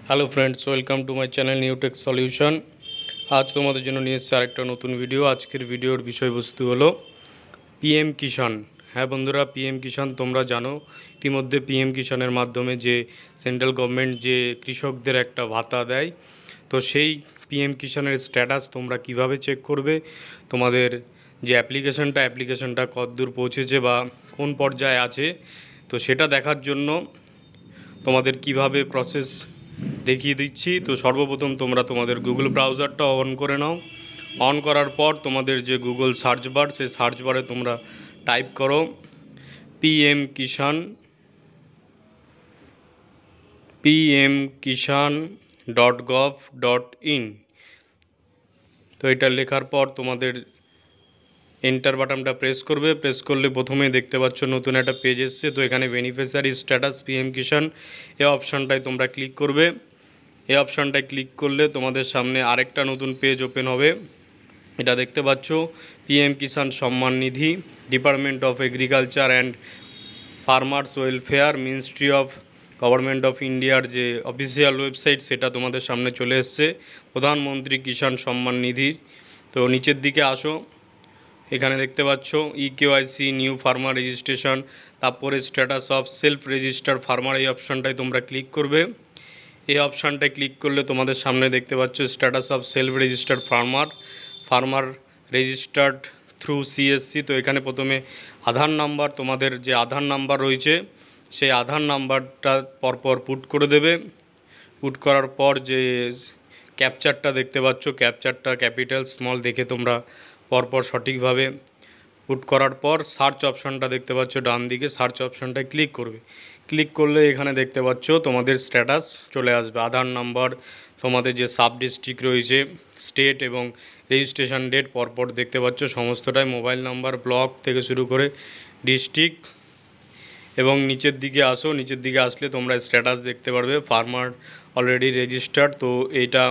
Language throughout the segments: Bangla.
Hello friends, welcome to my channel new tech solution. আজ তোমাদের জন্য নিয়ে এসেছি আরেকটা নতুন ভিডিও। আজকের ভিডিওর বিষয়বস্তু হলো পিএম কিষাণ। হ্যাঁ বন্ধুরা, পিএম কিষাণ তোমরা জানো ইতিমধ্যে পিএম কিষাণের মাধ্যমে যে সেন্ট্রাল গভর্নমেন্ট যে কৃষকদের একটা ভাতা দেয়, তো সেই পিএম কিষাণের স্ট্যাটাস তোমরা কিভাবে চেক করবে, তোমাদের যে অ্যাপ্লিকেশনটা কতদূর পৌঁছেছে বা কোন পর্যায়ে আছে, তো সেটা দেখার জন্য তোমাদের কিভাবে প্রসেস দেখিয়ে দিচ্ছি। তো সর্বপ্রথম তোমরা তোমাদের গুগল ব্রাউজারটা অন করে নাও। অন করার পর তোমাদের যে গুগল সার্চ বার, সেই সার্চ বারে তোমরা টাইপ করো pmkishan.gov.in। তো এটা লেখার পর তোমাদের এন্টার বাটনটা প্রেস করবে। প্রেস করলে প্রথমেই দেখতে পাচ্ছ নতুন একটা পেজ এসছে। তো এখানে বেনিফিশিয়ারি স্ট্যাটাস পিএম কিষাণ এই অপশানটায় তোমরা ক্লিক করবে। এই অপশানটায় ক্লিক করলে তোমাদের সামনে আরেকটা নতুন পেজ ওপেন হবে। এটা দেখতে পাচ্ছ PM Kisan Samman Nidhi, department of agriculture and farmers welfare, ministry of government of ইন্ডিয়ার যে অফিসিয়াল ওয়েবসাইট, সেটা তোমাদের সামনে চলে এসছে, প্রধানমন্ত্রী কিষাণ সম্মান নিধি। তো নিচের দিকে আসো, এখানে দেখতে পাচ্ছ ইকেওয়াইসি, নিউ ফার্মার রেজিস্ট্রেশন, তারপরে status of self registered farmer, এই অপশানটায় তোমরা ক্লিক করবে। এই অপশানটায় ক্লিক করলে তোমাদের সামনে দেখতে পাচ্ছ status of self registered farmer registered through CSC. তো এখানে প্রথমে আধার নাম্বার, তোমাদের যে আধার নাম্বার রয়েছে সেই আধার নাম্বারটা পরপর পুট করে দেবে। পুট করার পর যে ক্যাপচারটা দেখতে পাচ্ছ, ক্যাপচারটা ক্যাপিটাল স্মল দেখে তোমরা পরপর সঠিকভাবে পুট করার পর সার্চ অপশানটা দেখতে পাচ্ছ ডান দিকে, সার্চ অপশানটায় ক্লিক করবে। ক্লিক করলে এখানে দেখতে পাচ্ছ তোমাদের স্ট্যাটাস চলে আসবে। আধার নাম্বার, তোমাদের যে সাব ডিস্ট্রিক্ট রয়েছে, স্টেট এবং রেজিস্ট্রেশন ডেট পরপর দেখতে পাচ্ছ সমস্তটাই, মোবাইল নাম্বার, ব্লক থেকে শুরু করে ডিস্ট্রিক্ট। এবং নিচের দিকে আসো, নিচের দিকে আসলে তোমরা স্ট্যাটাস দেখতে পারবে ফার্মার অলরেডি রেজিস্টার্ড। তো এইটা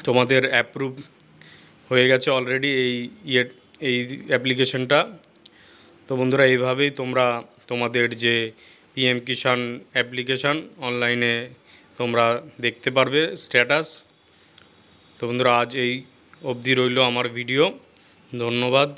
তোমাদের অ্যাপ্রুভ হয়ে গেছে অলরেডি এই অ্যাপ্লিকেশনটা। তো বন্ধুরা, এইভাবেই তোমরা তোমাদের যে পিএম কিষাণ অ্যাপ্লিকেশান অনলাইনে তোমরা দেখতে পারবে স্ট্যাটাস। তো বন্ধুরা, আজ এই অবধি রইল আমার ভিডিও। ধন্যবাদ।